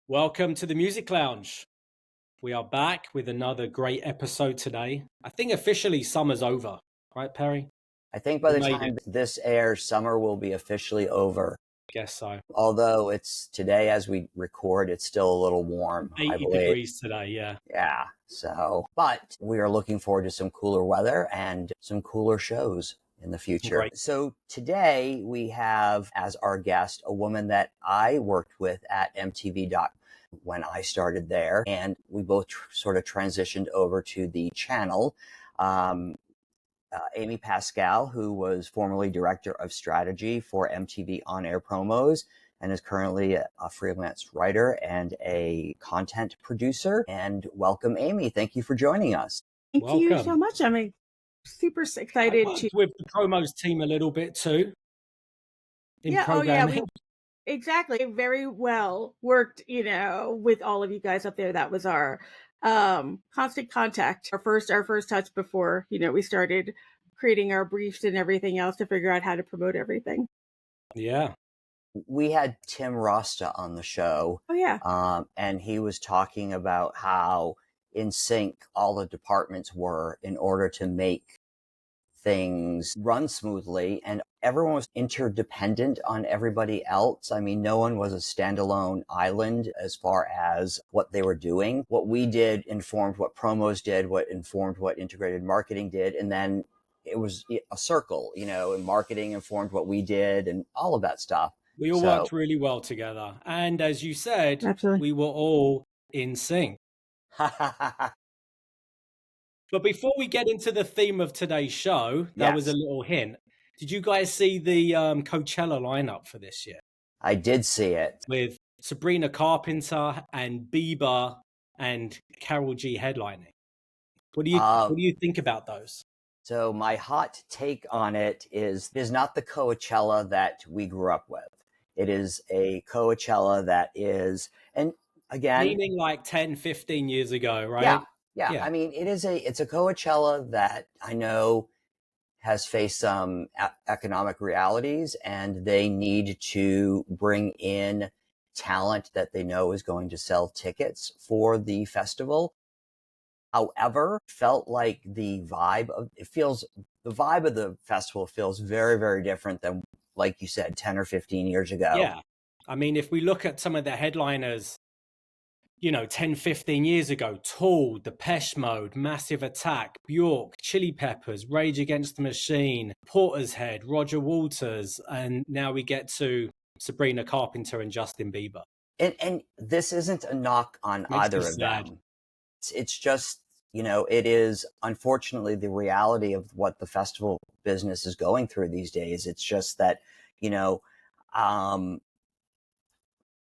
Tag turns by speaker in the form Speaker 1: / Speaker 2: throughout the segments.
Speaker 1: Welcome to the Music Lounge. We are back with another great episode today. I think officially summer's over, right, Perry?
Speaker 2: I think by
Speaker 1: We
Speaker 2: the
Speaker 1: made
Speaker 2: time
Speaker 1: it.
Speaker 2: this airs, summer will be officially over.
Speaker 1: Guess so.
Speaker 2: Although it's today as we record, it's still a little warm, I
Speaker 1: 80
Speaker 2: believe.
Speaker 1: degrees today, yeah.
Speaker 2: Yeah. But we are looking forward to some cooler weather and some cooler shows in the future.
Speaker 1: Great.
Speaker 2: So today we have as our guest a woman that I worked with at MTV when I started there, and we both sort of transitioned over to the channel. Amy Pascal, who was formerly director of strategy for MTV on-air promos and is currently a freelance writer and a content producer. And welcome, Amy. Thank you for joining us.
Speaker 3: Thank you so much. I'm super
Speaker 1: I
Speaker 3: excited
Speaker 1: worked
Speaker 3: to.
Speaker 1: with the promos team a little bit too in programming.
Speaker 3: Exactly. Very well worked, with all of you guys up there. That was our constant contact, our first touch before, we started creating our briefs and everything else to figure out how to promote everything.
Speaker 1: Yeah.
Speaker 2: We had Tim Rasta on the show.
Speaker 3: Oh, yeah.
Speaker 2: And he was talking about how in sync all the departments were in order to make things run smoothly, and everyone was interdependent on everybody else. I mean, no one was a standalone island as far as what they were doing. What we did informed what promos did, what informed what integrated marketing did, and then it was a circle, and marketing informed what we did and all of that stuff.
Speaker 1: We all worked really well together. And as you said,
Speaker 3: Absolutely.
Speaker 1: We were all in sync. But before we get into the theme of today's show, that was a little hint. Did you guys see the Coachella lineup for this year?
Speaker 2: I did see it.
Speaker 1: With Sabrina Carpenter and Bieber and Karol G headlining. What do you think about those?
Speaker 2: So my hot take on it is not the Coachella that we grew up with. It is a Coachella that is, and again,
Speaker 1: meaning like 10, 15 years ago, right?
Speaker 2: Yeah. I mean, it's a Coachella that I know has faced some economic realities, and they need to bring in talent that they know is going to sell tickets for the festival. However, felt like the vibe of the festival feels very, very different than, like you said, 10 or 15 years ago.
Speaker 1: Yeah. I mean, if we look at some of the headliners, 10, 15 years ago, Tool, Depeche Mode, Massive Attack, Bjork, Chili Peppers, Rage Against the Machine, Portishead, Roger Waters, and now we get to Sabrina Carpenter and Justin Bieber.
Speaker 2: And this isn't a knock on either of them. It's just, it is unfortunately the reality of what the festival business is going through these days. It's just that,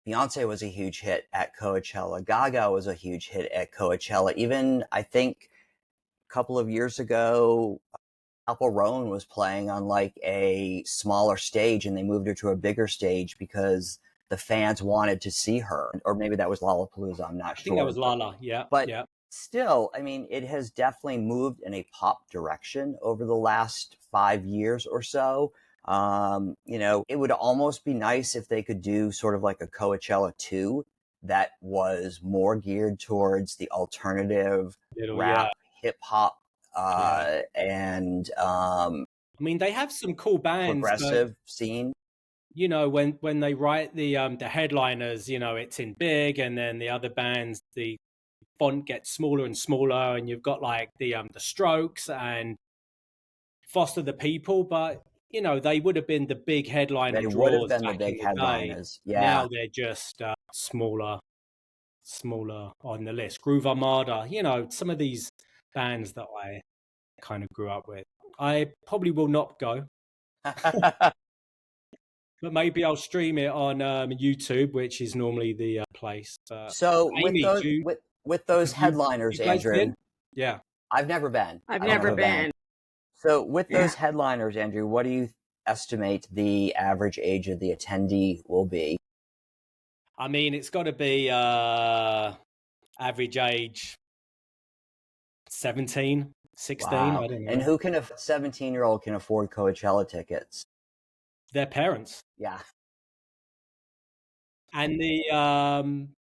Speaker 2: Beyonce was a huge hit at Coachella. Gaga was a huge hit at Coachella. Even, I think, a couple of years ago, Apple Roan was playing on like a smaller stage, and they moved her to a bigger stage because the fans wanted to see her. Or maybe that was Lollapalooza, I'm not sure.
Speaker 1: I think that was Lala, yeah.
Speaker 2: But still, I mean, it has definitely moved in a pop direction over the last 5 years or so. It would almost be nice if they could do sort of like a Coachella 2 that was more geared towards the alternative rap, hip hop, and
Speaker 1: I mean, they have some cool bands,
Speaker 2: progressive scene.
Speaker 1: When they write the headliners, it's in big, and then the other bands, the font gets smaller and smaller, and you've got like the Strokes and Foster the People, but they would have been the big headliner draws.
Speaker 2: They would have been the big headliners. Yeah.
Speaker 1: Now they're just smaller on the list. Groove Armada, some of these bands that I kind of grew up with. I probably will not go. But maybe I'll stream it on YouTube, which is normally the place.
Speaker 2: So Amy, with those headliners, Andrew.
Speaker 1: Yeah.
Speaker 2: I've never been.
Speaker 3: I've never been.
Speaker 2: So with those headliners, Andrew, what do you estimate the average age of the attendee will be?
Speaker 1: I mean, it's got to be average age 17, 16.
Speaker 2: Wow.
Speaker 1: I don't know.
Speaker 2: And who can a 17-year-old can afford Coachella tickets?
Speaker 1: Their parents.
Speaker 2: Yeah.
Speaker 1: And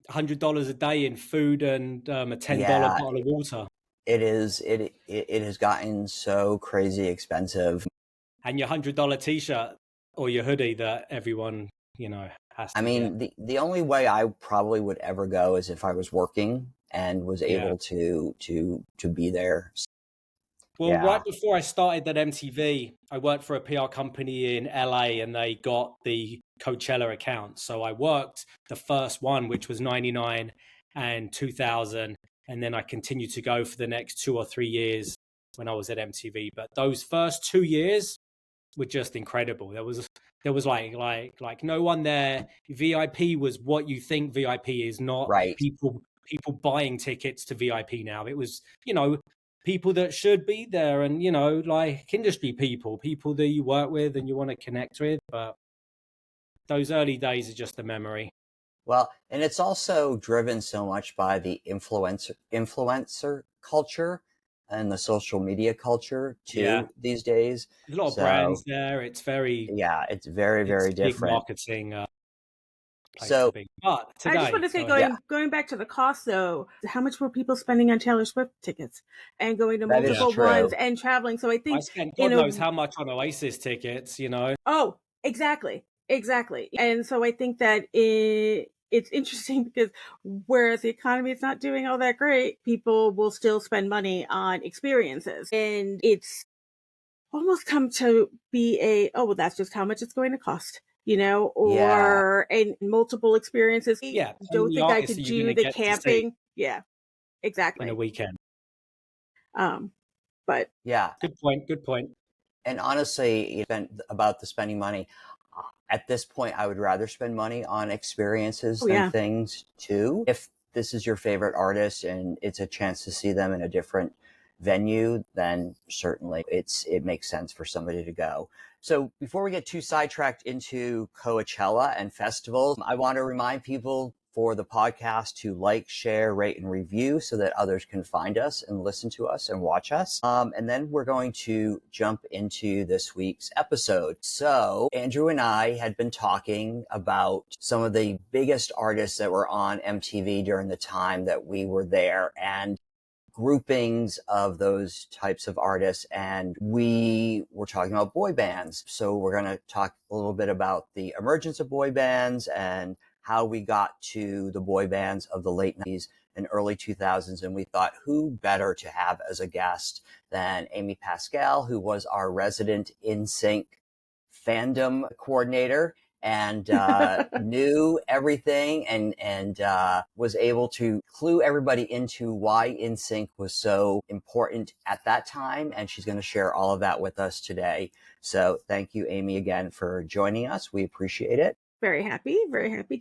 Speaker 1: $100 a day in food and a $10 bottle of water.
Speaker 2: It is. It has gotten so crazy expensive.
Speaker 1: And your $100 t-shirt or your hoodie that everyone, has to
Speaker 2: I mean,
Speaker 1: get.
Speaker 2: the only way I probably would ever go is if I was working and was able to be there.
Speaker 1: Well, right before I started at MTV, I worked for a PR company in LA and they got the Coachella account. So I worked the first one, which was 99 and 2000. And then I continued to go for the next 2 or 3 years when I was at MTV. But those first 2 years were just incredible. There was like no one there. VIP was what you think VIP is, not
Speaker 2: Right.
Speaker 1: people buying tickets to VIP now. It was, people that should be there and, like industry people that you work with and you want to connect with. But those early days are just a memory.
Speaker 2: Well, and it's also driven so much by the influencer culture and the social media culture too these days.
Speaker 1: There's a lot of brands there. It's very
Speaker 2: it's very, very
Speaker 1: big
Speaker 2: different.
Speaker 1: marketing place
Speaker 2: So
Speaker 1: to be. But today,
Speaker 3: I just want to say, going back to the cost though, how much were people spending on Taylor Swift tickets and going to multiple ones and traveling? So I think
Speaker 1: I spent God knows how much on Oasis tickets,
Speaker 3: Oh, exactly. And so I think that it's interesting because whereas the economy is not doing all that great, people will still spend money on experiences. And it's almost come to be well, that's just how much it's going to cost, or in multiple experiences.
Speaker 1: Yeah.
Speaker 3: Don't think I could do the camping. Yeah, exactly.
Speaker 1: In a weekend.
Speaker 3: But
Speaker 2: yeah.
Speaker 1: Good point.
Speaker 2: And honestly, about the spending money. At this point, I would rather spend money on experiences than things too. If this is your favorite artist and it's a chance to see them in a different venue, then certainly it makes sense for somebody to go. So before we get too sidetracked into Coachella and festivals, I want to remind people for the podcast to like, share, rate, and review so that others can find us and listen to us and watch us. And then we're going to jump into this week's episode. So Andrew and I had been talking about some of the biggest artists that were on MTV during the time that we were there and groupings of those types of artists. And we were talking about boy bands. So we're going to talk a little bit about the emergence of boy bands and how we got to the boy bands of the late 90s and early 2000s. And we thought, who better to have as a guest than Amy Pascal, who was our resident NSYNC fandom coordinator and knew everything and was able to clue everybody into why NSYNC was so important at that time. And she's going to share all of that with us today. So thank you, Amy, again for joining us. We appreciate it.
Speaker 3: Very happy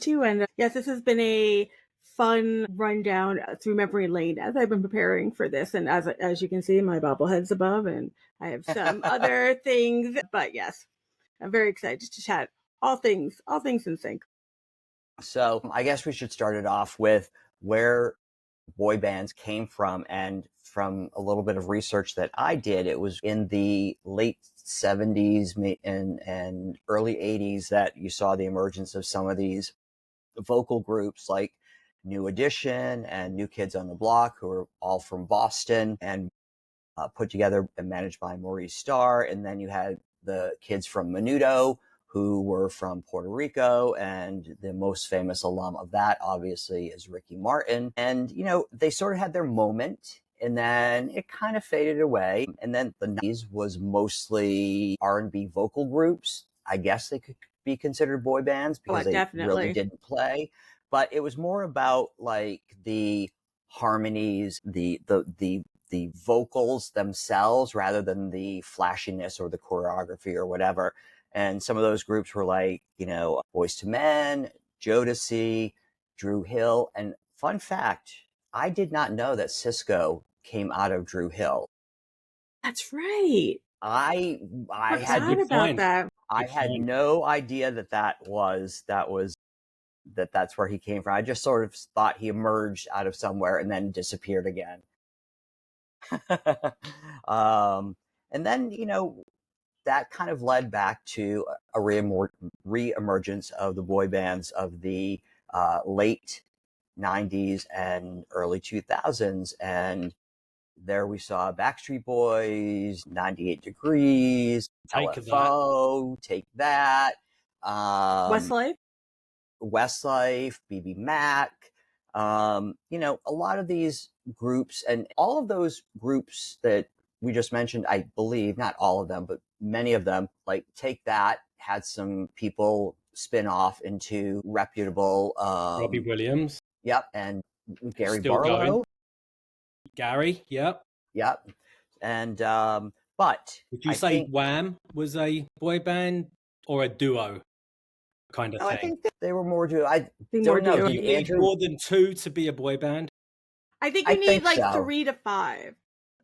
Speaker 3: to. And yes, this has been a fun rundown through memory lane as I've been preparing for this. And as you can see, my bobblehead's above and I have some other things. But yes, I'm very excited to chat all things NSYNC.
Speaker 2: So I guess we should start it off with where boy bands came from. And from a little bit of research that I did, it was in the late 70s and early 80s that you saw the emergence of some of these vocal groups like New Edition and New Kids on the Block, who are all from Boston and put together and managed by Maurice Starr. And then you had the kids from Menudo, who were from Puerto Rico, and the most famous alum of that obviously is Ricky Martin. And, they sort of had their moment and then it kind of faded away. And then the 90s was mostly R&B vocal groups. I guess they could be considered boy bands because they really didn't play. But it was more about like the harmonies, the vocals themselves rather than the flashiness or the choreography or whatever. And some of those groups were like, Boyz II Men, Jodeci, Drew Hill. And fun fact, I did not know that Cisco came out of Drew Hill.
Speaker 3: That's right.
Speaker 2: I had no idea that's where he came from. I just sort of thought he emerged out of somewhere and then disappeared again. And then, that kind of led back to a re-emergence of the boy bands of the late 90s and early 2000s. And there we saw Backstreet Boys, 98 Degrees, LFO, Take That,
Speaker 3: Westlife,
Speaker 2: BB Mac, a lot of these groups, and all of those groups that we just mentioned, I believe, not all of them, but many of them, like Take That, had some people spin off into reputable.
Speaker 1: Robbie Williams.
Speaker 2: Yep. And Gary
Speaker 1: Still
Speaker 2: Barlow.
Speaker 1: Going. Gary, yep.
Speaker 2: Yep. And, but
Speaker 1: would you say Wham was a boy band or a duo kind of thing?
Speaker 2: I think that they were more duo. I
Speaker 3: More
Speaker 2: don't know.
Speaker 3: duo.
Speaker 1: Do you need more than 2 to be a boy band?
Speaker 3: I think you need like 3 to 5.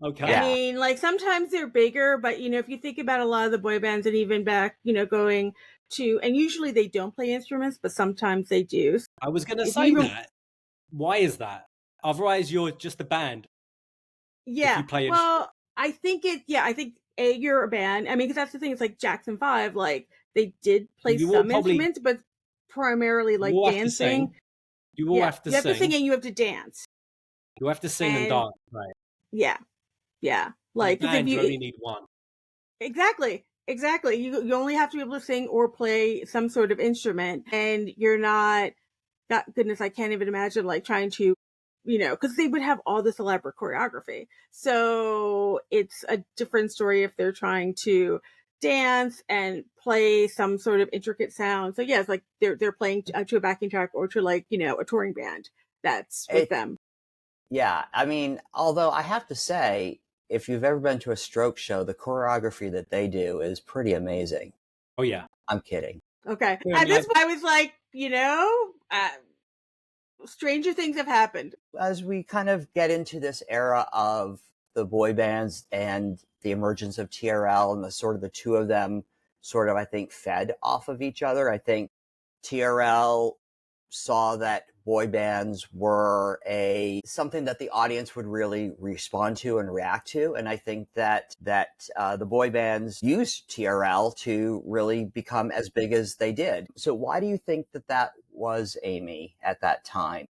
Speaker 1: Okay.
Speaker 3: I mean, like sometimes they're bigger, but if you think about a lot of the boy bands and even back, going to, and usually they don't play instruments, but sometimes they do.
Speaker 1: I was going to say that. Why is that? Otherwise, you're just a band.
Speaker 3: Yeah. Well, I think you're a band. I mean, because that's the thing. It's like Jackson 5, like they did play some instruments, but primarily like dancing.
Speaker 1: You all have to sing.
Speaker 3: You have to sing and you have to dance.
Speaker 1: You have to sing and dance, right?
Speaker 3: Yeah. Yeah. Like,
Speaker 1: if you only need one.
Speaker 3: Exactly. You only have to be able to sing or play some sort of instrument, and you're not, God goodness, I can't even imagine like trying to, because they would have all this elaborate choreography. So it's a different story if they're trying to dance and play some sort of intricate sound. So yeah, it's like they're playing to a backing track or to like, a touring band that's with them.
Speaker 2: Yeah. I mean, although I have to say, if you've ever been to a Stroke show, the choreography that they do is pretty amazing.
Speaker 1: Oh, yeah.
Speaker 2: I'm kidding.
Speaker 3: Okay. At this point, I was like, stranger things have happened.
Speaker 2: As we kind of get into this era of the boy bands and the emergence of TRL and the 2 of them I think, fed off of each other. I think TRL saw that boy bands were something that the audience would really respond to and react to. And I think that the boy bands used TRL to really become as big as they did. So why do you think that was, Amy, at that time?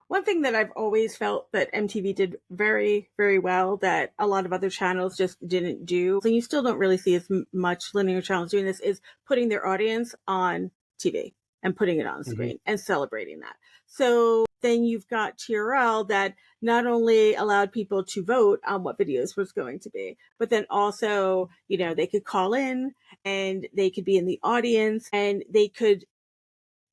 Speaker 3: One thing that I've always felt that MTV did very, very well that a lot of other channels just didn't do, and you still don't really see as much linear channels doing this, is putting their audience on TV and putting it on screen and celebrating that. So then you've got TRL that not only allowed people to vote on what videos was going to be, but then also, they could call in and they could be in the audience and they could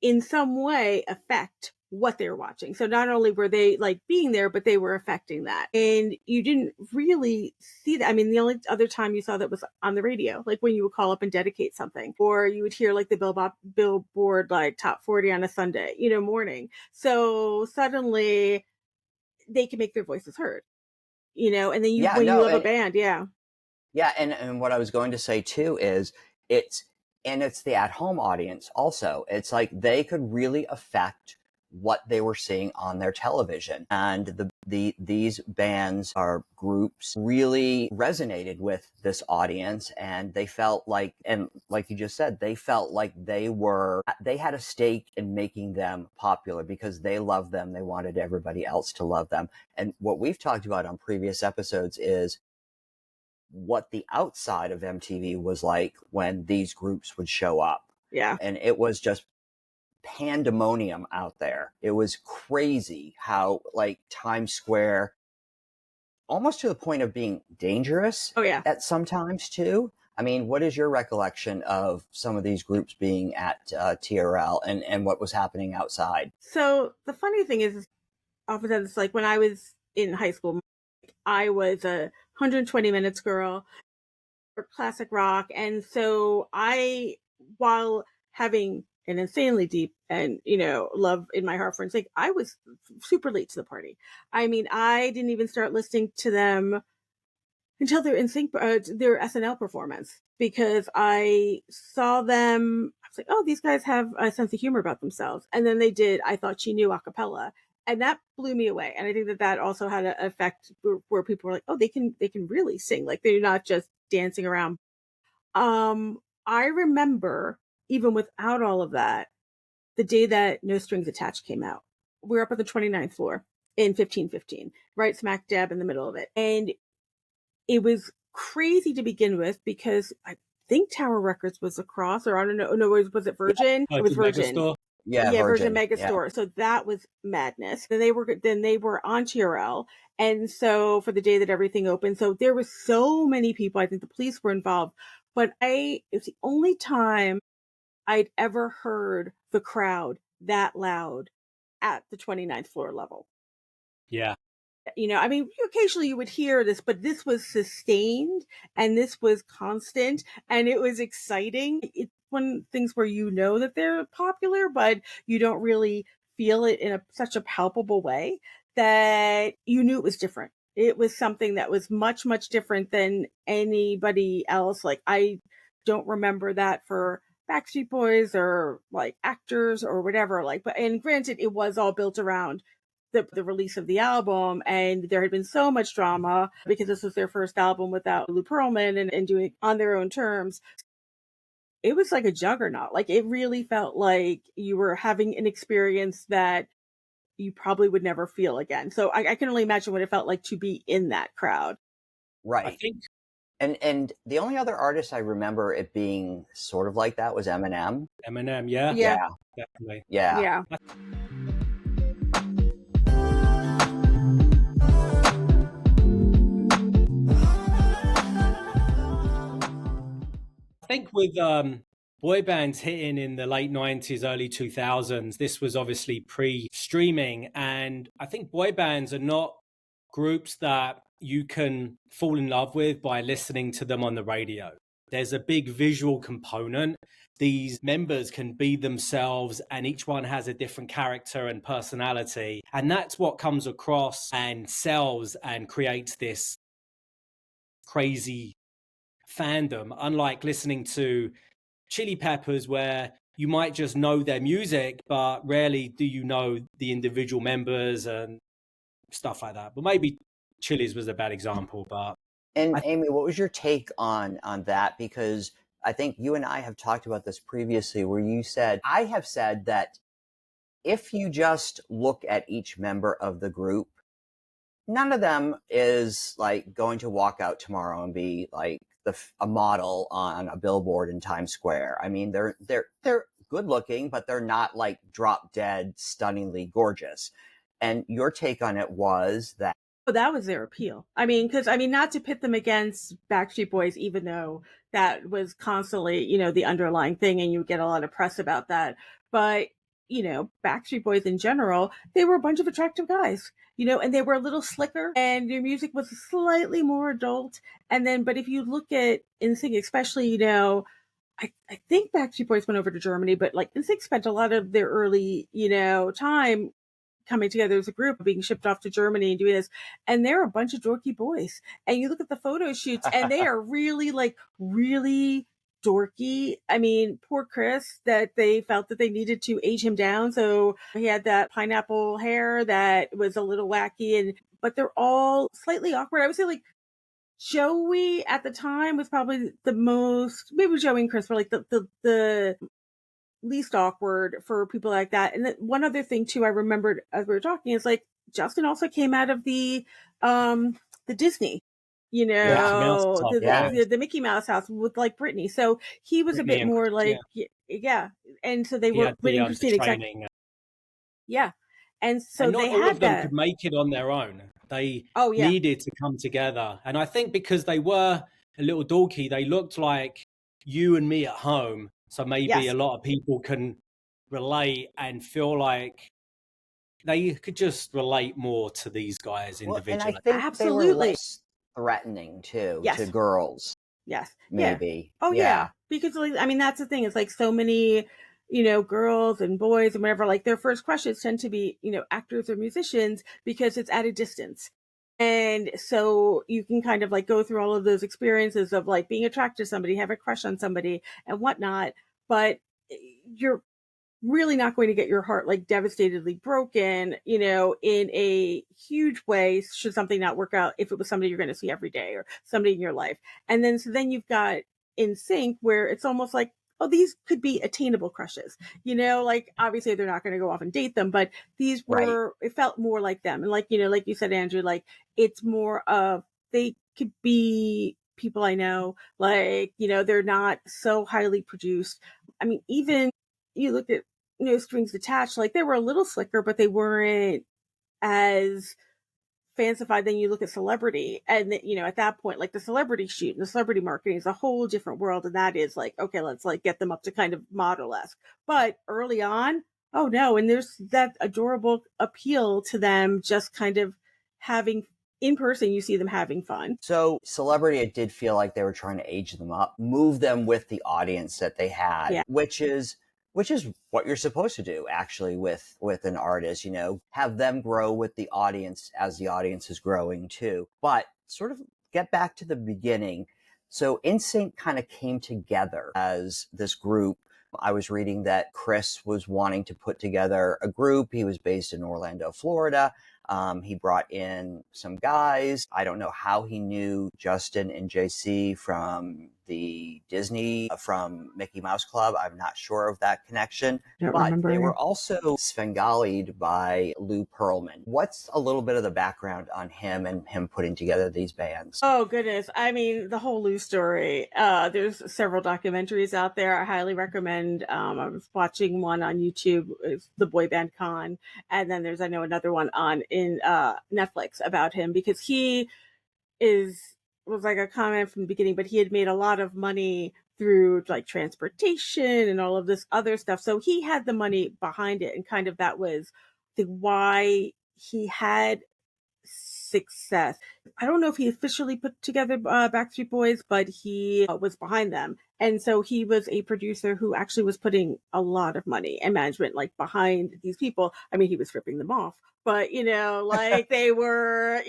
Speaker 3: in some way affect what they were watching. So not only were they like being there, but they were affecting that. And you didn't really see that. I mean, the only other time you saw that was on the radio, like when you would call up and dedicate something, or you would hear like the Billboard like top 40 on a Sunday, morning. So suddenly they can make their voices heard, and then you love a band. Yeah.
Speaker 2: Yeah. And what I was going to say too is it's the at-home audience also. It's like they could really affect what they were seeing on their television. And these bands or groups really resonated with this audience, and they felt like, and like you just said, they felt like they had a stake in making them popular because they loved them. They wanted everybody else to love them. And what we've talked about on previous episodes is what the outside of MTV was like when these groups would show up.
Speaker 3: Yeah.
Speaker 2: And it was just pandemonium out there. It was crazy how like Times Square, almost to the point of being dangerous.
Speaker 3: Oh yeah.
Speaker 2: At sometimes too. I mean, what is your recollection of some of these groups being at TRL and what was happening outside?
Speaker 3: So the funny thing is, often it's like when I was in high school, I was a 120 Minutes girl for classic rock. And so while having an insanely deep and, love in my heart for NSYNC, I was super late to the party. I mean, I didn't even start listening to them until their NSYNC, their SNL performance, because I saw them. I was like, oh, these guys have a sense of humor about themselves. And then they did I Thought She Knew a cappella. And that blew me away. And I think that also had an effect where people were like, oh, they can really sing. Like they're not just dancing around. I remember, even without all of that, the day that No Strings Attached came out. we're up at the 29th floor in 1515, right smack dab in the middle of it. And it was crazy to begin with because I think Tower Records was across, or I don't know. No, was it Virgin?
Speaker 1: Yeah.
Speaker 3: It was Virgin.
Speaker 1: Megastore.
Speaker 2: Yeah,
Speaker 3: Yeah,
Speaker 2: Virgin
Speaker 3: Megastore. Yeah. So that was madness. Then they were on TRL. And so for the day that everything opened, so there was so many people. I think the police were involved, but it was the only time I'd ever heard the crowd that loud at the 29th floor level.
Speaker 1: Yeah.
Speaker 3: I mean, occasionally you would hear this, but this was sustained and this was constant and it was exciting. It's one of the things where that they're popular, but you don't really feel it in such a palpable way that you knew it was different. It was something that was much, much different than anybody else. Like, I don't remember that for Backstreet Boys or like actors or whatever. And granted, it was all built around the release of the album, and there had been so much drama because this was their first album without Lou Pearlman and doing on their own terms. It was like a juggernaut. Like, it really felt like you were having an experience that you probably would never feel again. So I can only imagine what it felt like to be in that crowd.
Speaker 2: Right.
Speaker 1: I think.
Speaker 2: And the only other artist I remember it being sort of like that was Eminem.
Speaker 1: Eminem, yeah.
Speaker 3: Yeah.
Speaker 1: Definitely.
Speaker 3: Yeah.
Speaker 1: I think with boy bands hitting in the late 90s, early 2000s, this was obviously pre-streaming. And I think boy bands are not groups that you can fall in love with by listening to them on the radio. There's a big visual component. These members can be themselves and each one has a different character and personality. And that's what comes across and sells and creates this crazy fandom, unlike listening to Chili Peppers, where you might just know their music, but rarely do you know the individual members and stuff like that. But maybe Chili's was a bad example. But
Speaker 2: Amy, what was your take on that? Because I think you and I have talked about this previously, where I have said that if you just look at each member of the group, none of them is like going to walk out tomorrow and be like a model on a billboard in Times Square. I mean, they're good looking, but they're not like drop dead, stunningly gorgeous. And your take on it was that.
Speaker 3: Well, that was their appeal. I mean, not to pit them against Backstreet Boys, even though that was constantly, the underlying thing, and you get a lot of press about that. But, Backstreet Boys in general, they were a bunch of attractive guys, and they were a little slicker, and their music was slightly more adult. And then, but if you look at NSYNC, especially, I think Backstreet Boys went over to Germany, but like NSYNC spent a lot of their early, time coming together as a group, being shipped off to Germany and doing this. And they're a bunch of dorky boys. And you look at the photo shoots and they are really dorky. I mean, poor Chris, that they felt that they needed to age him down. So he had that pineapple hair that was a little wacky, but they're all slightly awkward. I would say like Joey at the time was probably the most, maybe Joey and Chris were like the least awkward for people like that. And then one other thing too, I remembered as we were talking, is like Justin also came out of the Disney, the Mickey Mouse house with like Britney. So he was Britney a bit more like, yeah. And so they were Britney and Christina, exactly. Yeah. And so
Speaker 1: and not
Speaker 3: they
Speaker 1: all
Speaker 3: had
Speaker 1: of them
Speaker 3: that.
Speaker 1: could make it on their own. They needed to come together. And I think because they were a little dorky, they looked like you and me at home. So maybe a lot of people can relate and feel like they could just relate more to these guys individually.
Speaker 2: And I think absolutely they were less threatening too to girls.
Speaker 3: Yes.
Speaker 2: Maybe.
Speaker 3: Oh yeah. Because I mean, that's the thing. It's like so many, girls and boys and whatever, like their first crushes tend to be, actors or musicians because it's at a distance. And so you can kind of like go through all of those experiences of like being attracted to somebody, have a crush on somebody and whatnot, but you're really not going to get your heart like devastatedly broken, in a huge way should something not work out if it was somebody you're going to see every day or somebody in your life. And then, so then you've got NSYNC where it's almost like oh, these could be attainable crushes, like obviously they're not going to go off and date them, but these
Speaker 2: Right.
Speaker 3: were, it felt more like them. And like, like you said, Andrew, like it's more of, they could be people I know, like, they're not so highly produced. I mean, even you look at, Strings Attached, like they were a little slicker, but they weren't as fancified. Then you look at Celebrity, and at that point, like the celebrity shoot and the celebrity marketing is a whole different world, and that is like, okay, let's like get them up to kind of model-esque. But early on, oh no, and there's that adorable appeal to them just kind of having, in person, you see them having fun.
Speaker 2: So Celebrity, it did feel like they were trying to age them up, move them with the audience that they had,
Speaker 3: Yeah.
Speaker 2: which is what you're supposed to do actually with an artist, have them grow with the audience as the audience is growing too. But sort of get back to the beginning. So NSYNC kind of came together as this group. I was reading that Chris was wanting to put together a group. He was based in Orlando, Florida. He brought in some guys. I don't know how he knew Justin and JC from the Disney, from Mickey Mouse Club. I'm not sure of that connection.
Speaker 3: Don't
Speaker 2: But
Speaker 3: remember.
Speaker 2: they were also Svengali'd by Lou Pearlman. What's a little bit of the background on him and him putting together these bands?
Speaker 3: Oh, goodness. I mean, the whole Lou story. There's several documentaries out there. I highly recommend. I was watching one on YouTube, it's The Boy Band Con. And then there's, I know, another one on in Netflix about him, because he was like a comment from the beginning, but he had made a lot of money through like transportation and all of this other stuff. So he had the money behind it, and kind of that was why he had success. I don't know if he officially put together Backstreet Boys, but he was behind them. And so he was a producer who actually was putting a lot of money and management like behind these people. I mean, he was ripping them off, but like they were,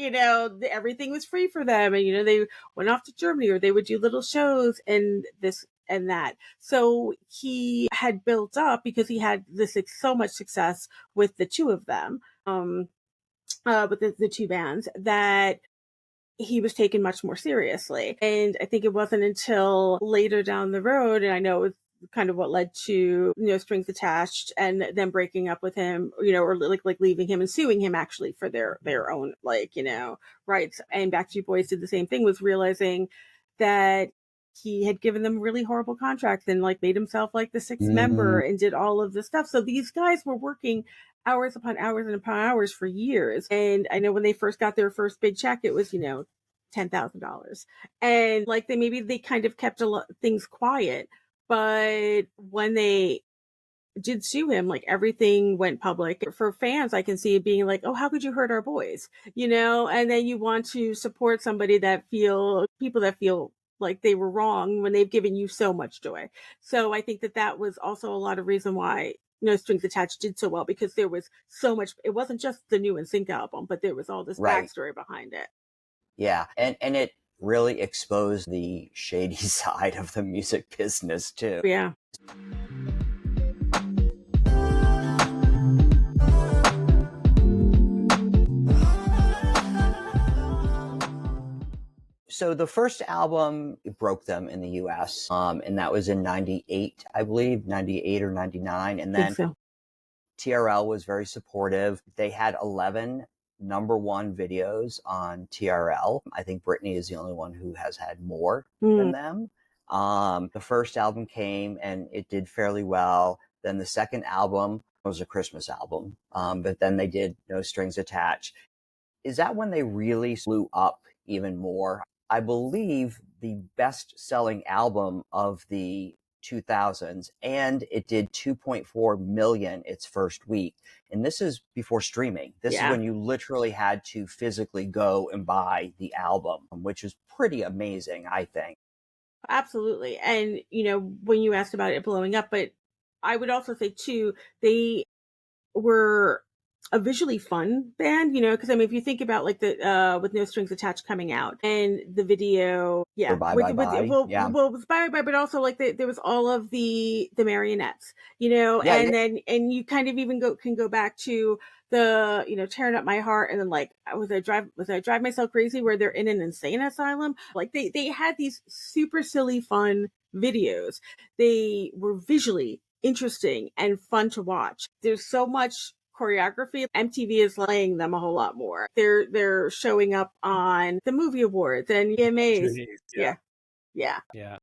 Speaker 3: everything was free for them. And, they went off to Germany, or they would do little shows and this and that. So he had built up, because he had this so much success with the two of them. With the two bands, that he was taken much more seriously. And I think it wasn't until later down the road, and I know it was kind of what led to, Strings Attached and them breaking up with him, or like leaving him and suing him actually for their own rights. And Backstreet Boys did the same thing, was realizing that he had given them really horrible contracts and like made himself like the sixth member and did all of this stuff. So these guys were working hours upon hours and upon hours for years. And I know when they first got their first big check, it was, $10,000. And like they kind of kept a lot things quiet. But when they did sue him, like everything went public. For fans, I can see it being like, oh, how could you hurt our boys? And then you want to support somebody people that feel like they were wrong when they've given you so much joy. So I think that was also a lot of reason why Strings Attached did so well, because there was so much. It wasn't just the new NSYNC album, but there was all this backstory behind it.
Speaker 2: Yeah, and it really exposed the shady side of the music business too.
Speaker 3: Yeah.
Speaker 2: So the first album broke them in the US, and that was in 98, I believe, 98 or 99. And then TRL was very supportive. They had 11 number one videos on TRL. I think Britney is the only one who has had more than them. The first album came and it did fairly well. Then the second album was a Christmas album, but then they did No Strings Attached. Is that when they really blew up even more? I believe the best-selling album of the 2000s, and it did 2.4 million its first week. And this is before streaming. This is when you literally had to physically go and buy the album, which is pretty amazing, I think.
Speaker 3: Absolutely. And, when you asked about it blowing up, but I would also say too, they were a visually fun band, because I mean, if you think about like the with No Strings Attached coming out and the video,
Speaker 2: Bye,
Speaker 3: but also like there was all of the marionettes, and then and you kind of even can go back to the Tearing Up My Heart, and then like was I Drive Myself Crazy, where they're in an insane asylum. Like they had these super silly fun videos. They were visually interesting and fun to watch. There's so much choreography. MTV is playing them a whole lot more. They're showing up on the movie awards and EMAs.
Speaker 1: Yeah.
Speaker 3: Yeah.
Speaker 2: Yeah.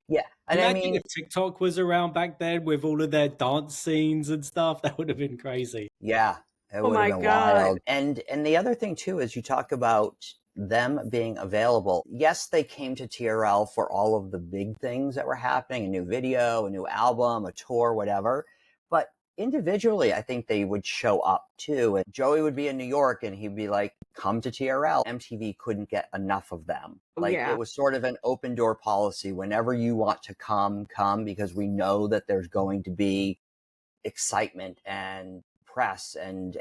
Speaker 2: And I
Speaker 1: Imagine
Speaker 2: mean,
Speaker 1: if TikTok was around back then with all of their dance scenes and stuff. That would have been crazy.
Speaker 2: yeah, it
Speaker 3: Oh
Speaker 2: would have
Speaker 3: my
Speaker 2: been
Speaker 3: God.
Speaker 2: wild. And the other thing too is you talk about them being available. Yes, they came to TRL for all of the big things that were happening, a new video, a new album, a tour, whatever. But individually, I think they would show up too. And Joey would be in New York and he'd be like, come to TRL. MTV couldn't get enough of them. Like
Speaker 3: Yeah.
Speaker 2: it was sort of an open door policy. Whenever you want to come, because we know that there's going to be excitement and press and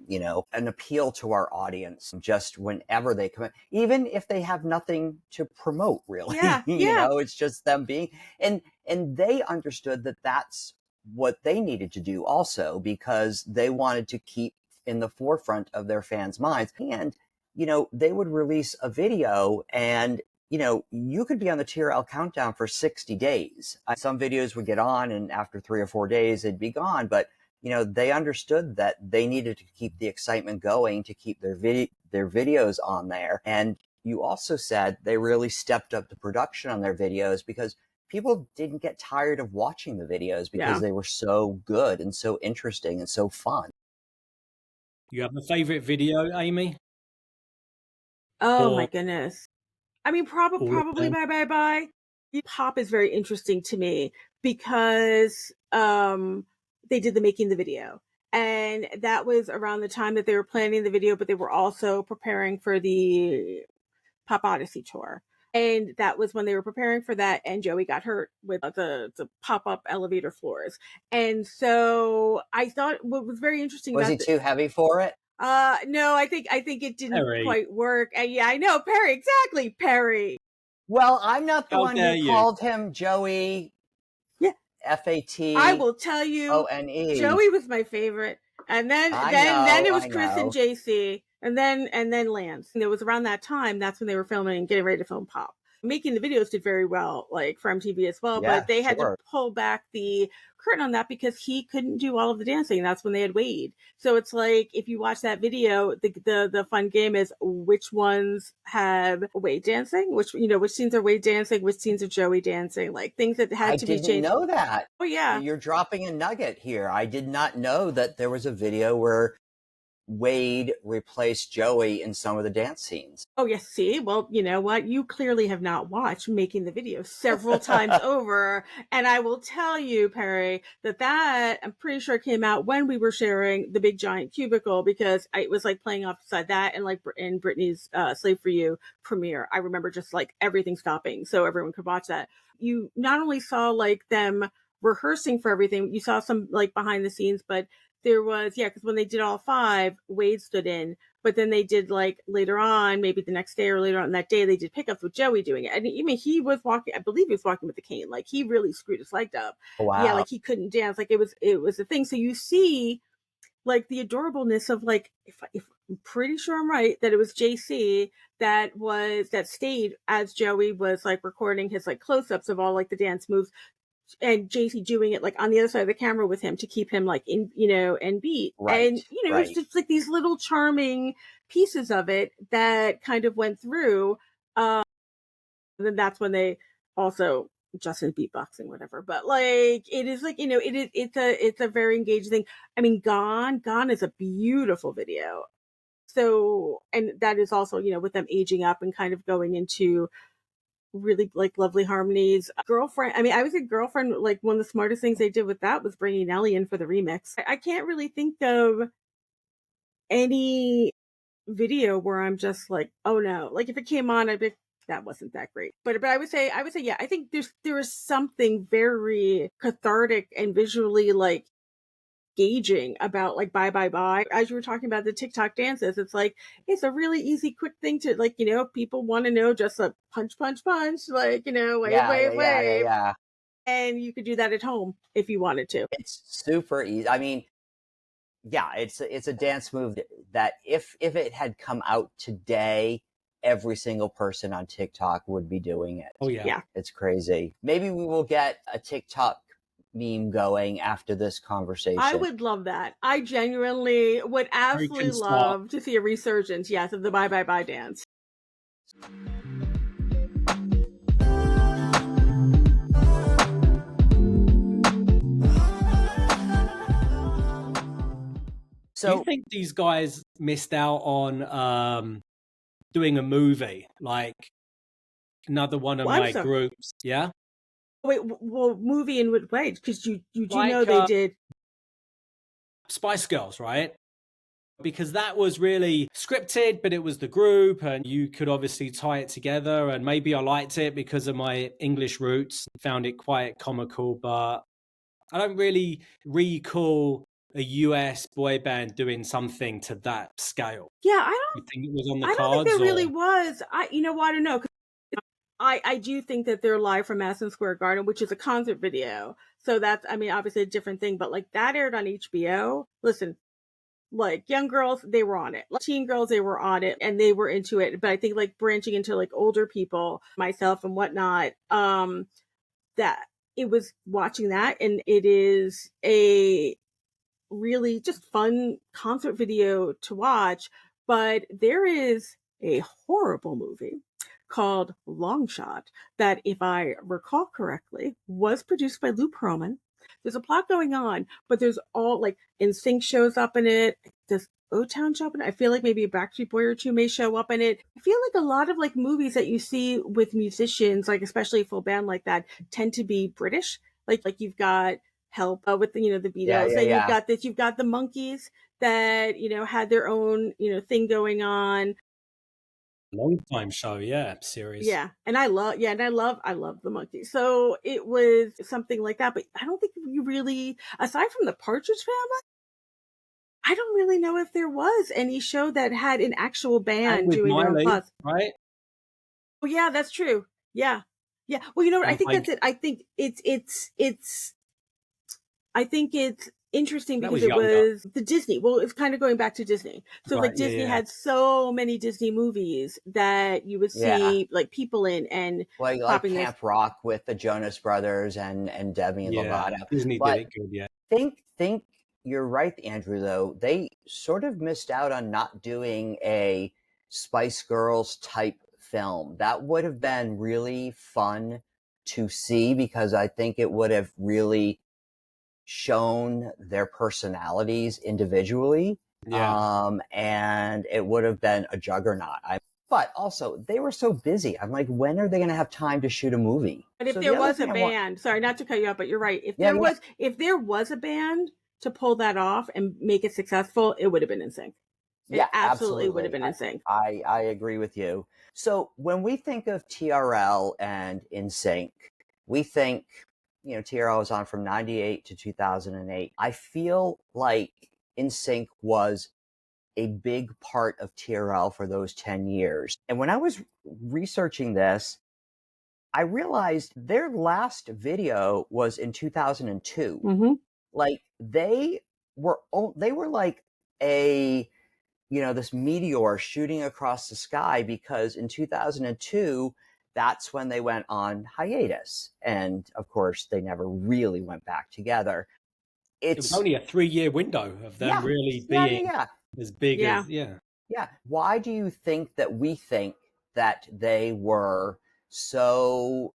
Speaker 2: you know, an appeal to our audience just whenever they come in, even if they have nothing to promote really. You know, it's just them being, and they understood that that's what they needed to do also, because they wanted to keep in the forefront of their fans' minds. And you know, they would release a video and you know, you could be on the TRL countdown for 60 days. Some videos would get on and after 3 or 4 days, it'd be gone. But, you know, they understood that they needed to keep the excitement going, to keep their videos on there. And you also said they really stepped up the production on their videos because people didn't get tired of watching the videos because they were so good and so interesting and so fun.
Speaker 1: You have a favorite video, Amy?
Speaker 3: Oh my goodness. I mean,
Speaker 1: All of
Speaker 3: probably
Speaker 1: them?
Speaker 3: Bye Bye Bye. Pop is very interesting to me because they did the making the video. And that was around the time that they were planning the video, but they were also preparing for the Pop Odyssey tour. And that was when they were preparing for that, and Joey got hurt with the pop-up elevator floors. And so I thought what was very interesting
Speaker 2: Was
Speaker 3: about
Speaker 2: he too heavy for it?
Speaker 3: no, I think it didn't
Speaker 1: Perry.
Speaker 3: quite work. And yeah, I know, Perry, exactly, Perry.
Speaker 2: Well, I'm not the
Speaker 1: How
Speaker 2: one
Speaker 1: dare
Speaker 2: who
Speaker 1: you?
Speaker 2: called him Joey.
Speaker 3: Yeah.
Speaker 2: FAT.
Speaker 3: I will tell you,
Speaker 2: ONE.
Speaker 3: Joey was my favorite. And then it was Chris and JC, and then Lance. And it was around that time, that's when they were filming and getting ready to film Pop. Making the videos did very well, like for MTV as well,
Speaker 2: Yeah,
Speaker 3: but they had to
Speaker 2: sure.
Speaker 3: pull back the curtain on that because he couldn't do all of the dancing. That's when they had Wade. So it's like, if you watch that video, the fun game is which ones have Wade dancing, which scenes are Wade dancing, which scenes are Joey dancing, like things that had to be changed.
Speaker 2: I didn't know that.
Speaker 3: Oh yeah.
Speaker 2: You're dropping a nugget here. I did not know that there was a video where Wade replaced Joey in some of the dance scenes.
Speaker 3: Oh, yes. See, well, you know what? You clearly have not watched Making the Video several times over. And I will tell you, Perry, that I'm pretty sure came out when we were sharing the big giant cubicle, because it was like playing offside that and like in Britney's Slave for You premiere. I remember just like everything stopping so everyone could watch that. You not only saw like them rehearsing for everything, you saw some like behind the scenes, but there was, because when they did all 5, Wade stood in, but then they did like later on, maybe the next day or later on that day, they did pickups with Joey doing it. And even he was walking, I believe he was walking with the cane. Like he really screwed his leg up.
Speaker 2: Wow.
Speaker 3: Yeah, like he couldn't dance. Like it was a thing. So you see like the adorableness of like, if I'm pretty sure I'm right, that it was JC that stayed as Joey was like recording his like close-ups of all like the dance moves, and JC doing it like on the other side of the camera with him to keep him like in, and beat.
Speaker 2: Right,
Speaker 3: and it's just like these little charming pieces of it that kind of went through. And then that's when they also Justin beatboxing, whatever. But like it is like, it's a very engaging thing. I mean, Gone is a beautiful video. So, and that is also, with them aging up and kind of going into really like lovely harmonies. Girlfriend, I mean, I would say Girlfriend, like one of the smartest things they did with that was bringing Nelly in for the remix. I can't really think of any video where I'm just like, oh no, like if it came on, I'd be, that wasn't that great. But I would say, yeah, I think there is something very cathartic and visually like engaging about like Bye Bye Bye. As you were talking about the TikTok dances, it's like it's a really easy, quick thing to like, people want to know just a punch, punch, punch, like, wave.
Speaker 2: Yeah.
Speaker 3: And you could do that at home if you wanted to.
Speaker 2: It's super easy. I mean, yeah, it's a dance move that if it had come out today, every single person on TikTok would be doing it.
Speaker 1: Oh yeah.
Speaker 2: It's crazy. Maybe we will get a TikTok meme going after this conversation.
Speaker 3: I would love that. I genuinely would absolutely love to see a resurgence, yes, of the Bye Bye Bye dance.
Speaker 1: Do you think these guys missed out on doing a movie, like another one of my groups? Yeah.
Speaker 3: Wait, well, movie in what way? Because you do know they did
Speaker 1: Spice Girls, right? Because that was really scripted, but it was the group, and you could obviously tie it together. And maybe I liked it because of my English roots, found it quite comical, but I don't really recall a US boy band doing something to that scale.
Speaker 3: Yeah,
Speaker 1: You think it was on the
Speaker 3: I
Speaker 1: cards?
Speaker 3: don't think there really was. I don't know. I do think that they're live from Madison Square Garden, which is a concert video. So that's, I mean, obviously a different thing, but like that aired on HBO. Listen, like young girls, they were on it. Like teen girls, they were on it and they were into it. But I think like branching into like older people, myself and whatnot, that it was watching that, and it is a really just fun concert video to watch. But there is a horrible movie called Long Shot that, if I recall correctly, was produced by Lou Pearlman. There's a plot going on, but there's all like NSYNC shows up in it. Does O-Town show up in it? I feel like maybe a Backstreet Boy or two may show up in it. I feel like a lot of like movies that you see with musicians, like especially a full band like that, tend to be British. Like you've got Help with the Beatles, and you've got the Monkees that had their own thing going on.
Speaker 1: Long time show, series.
Speaker 3: Yeah, and I love the Monkees. So it was something like that, but I don't think you really, aside from the Partridge Family, I don't really know if there was any show that had an actual band doing their own plots.
Speaker 1: Right?
Speaker 3: Oh yeah, that's true. Yeah. Well, you know what? I think that's it. I think it's interesting because it was the Disney. Well, it's kind of going back to Disney. So like Disney had so many Disney movies that you would see like people in, and
Speaker 2: like Camp Rock with the Jonas Brothers and Demi Lovato.
Speaker 1: Disney did it good, yeah.
Speaker 2: Think you're right, Andrew, though. They sort of missed out on not doing a Spice Girls type film. That would have been really fun to see, because I think it would have really shown their personalities individually. And it would have been a juggernaut. But also, they were so busy. I'm like, when are they going to have time to shoot a movie?
Speaker 3: But if there was a band, sorry, not to cut you off, but you're right. If there was a band to pull that off and make it successful, it would have been NSYNC. It absolutely would have been NSYNC.
Speaker 2: I agree with you. So when we think of TRL and NSYNC, we think, TRL was on from 98 to 2008. I feel like NSYNC was a big part of TRL for those 10 years. And when I was researching this, I realized their last video was in 2002.
Speaker 3: Mm-hmm.
Speaker 2: Like they were like a, this meteor shooting across the sky, because in 2002, that's when they went on hiatus. And of course, they never really went back together.
Speaker 1: It was only a 3-year window of them really being as big as,
Speaker 2: Why do you think that we think that they were so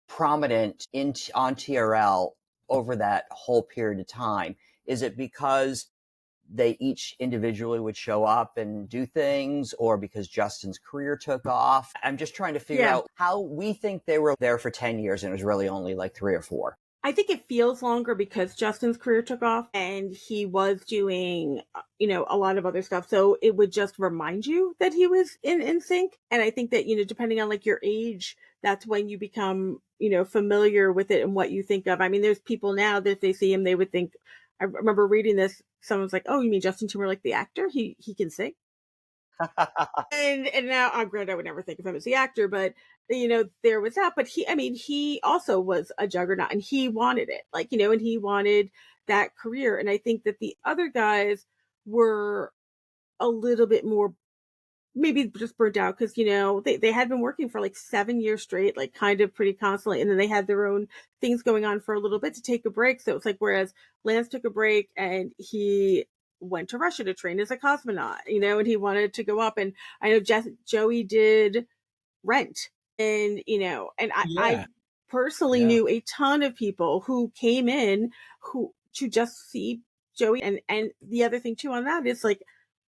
Speaker 2: prominent on TRL over that whole period of time? Is it because they each individually would show up and do things, or because Justin's career took off? I'm just trying to figure out how we think they were there for 10 years and it was really only like 3 or 4.
Speaker 3: I think it feels longer because Justin's career took off and he was doing, a lot of other stuff. So it would just remind you that he was in NSYNC. And I think that, depending on like your age, that's when you become, familiar with it and what you think of. I mean, there's people now that if they see him, they would think, I remember reading this, someone's like, oh, you mean Justin Timberlake, the actor? He can sing. and now, granted, I would never think of him as the actor, but there was that. But he also was a juggernaut, and he wanted it, and he wanted that career. And I think that the other guys were a little bit more maybe just burnt out because, they had been working for like 7 years straight, like kind of pretty constantly. And then they had their own things going on for a little bit to take a break. So it's like, whereas Lance took a break and he went to Russia to train as a cosmonaut, and he wanted to go up. And I know Joey did Rent. And, I
Speaker 1: Yeah,
Speaker 3: personally
Speaker 1: yeah,
Speaker 3: knew a ton of people who came in who to just see Joey. And the other thing too on that is like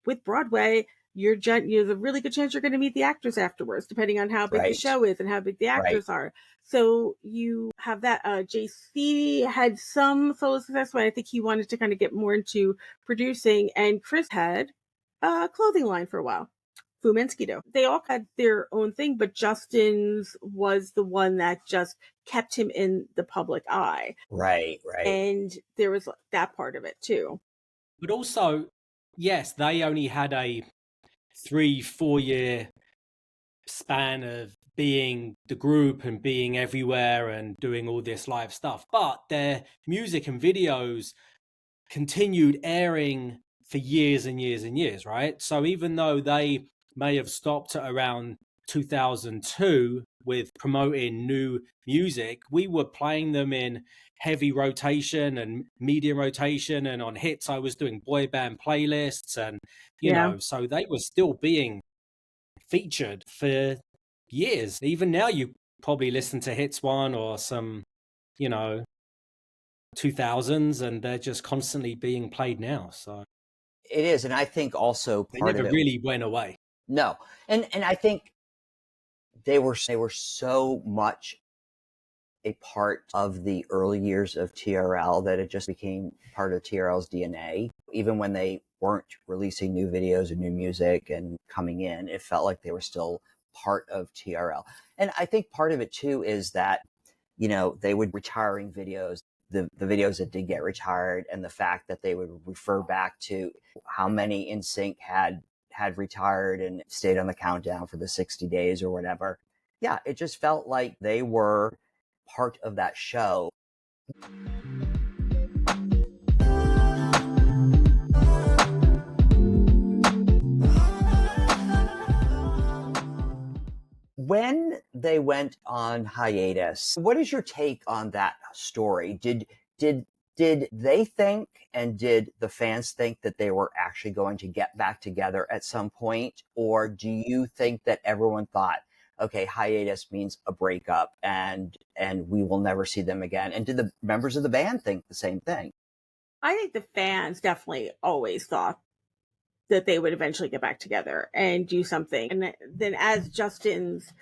Speaker 3: with Broadway, there's a really good chance you're going to meet the actors afterwards, depending on how big the
Speaker 2: Right.
Speaker 3: show is and how big the
Speaker 2: Right.
Speaker 3: actors are. So you have that. JC had some solo success, but I think he wanted to kind of get more into producing, and Chris had a clothing line for a while. Fu Mosquito. They all had their own thing, but Justin's was the one that just kept him in the public eye.
Speaker 2: Right. Right.
Speaker 3: And there was that part of it too.
Speaker 1: but also, yes, they only had a 3-4 year span of being the group and being everywhere and doing all this live stuff, but their music and videos continued airing for years and years and years, right? So even though they may have stopped at around 2002 with promoting new music, we were playing them in heavy rotation and medium rotation, and on hits I was doing boy band playlists, and
Speaker 3: Yeah.
Speaker 1: so they were still being featured for years. Even now you probably listen to Hits One or some, you know, 2000s, and they're just constantly being played now. So
Speaker 2: It is, and I think also
Speaker 1: they
Speaker 2: part of
Speaker 1: never
Speaker 2: it.
Speaker 1: really went away.
Speaker 2: No, and I think they were so much a part of the early years of TRL that it just became part of TRL's DNA. Even when they weren't releasing new videos or new music and coming in, it felt like they were still part of TRL. And I think part of it too is that, they would retiring videos, the videos that did get retired, and the fact that they would refer back to how many NSYNC had retired and stayed on the countdown for the 60 days or whatever. Yeah, it just felt like they were part of that show. When they went on hiatus, what is your take on that story? Did they think, and did the fans think that they were actually going to get back together at some point? Or do you think that everyone thought, okay, hiatus means a breakup and we will never see them again? And did the members of the band think the same thing?
Speaker 3: I think the fans definitely always thought that they would eventually get back together and do something. And then as Justin's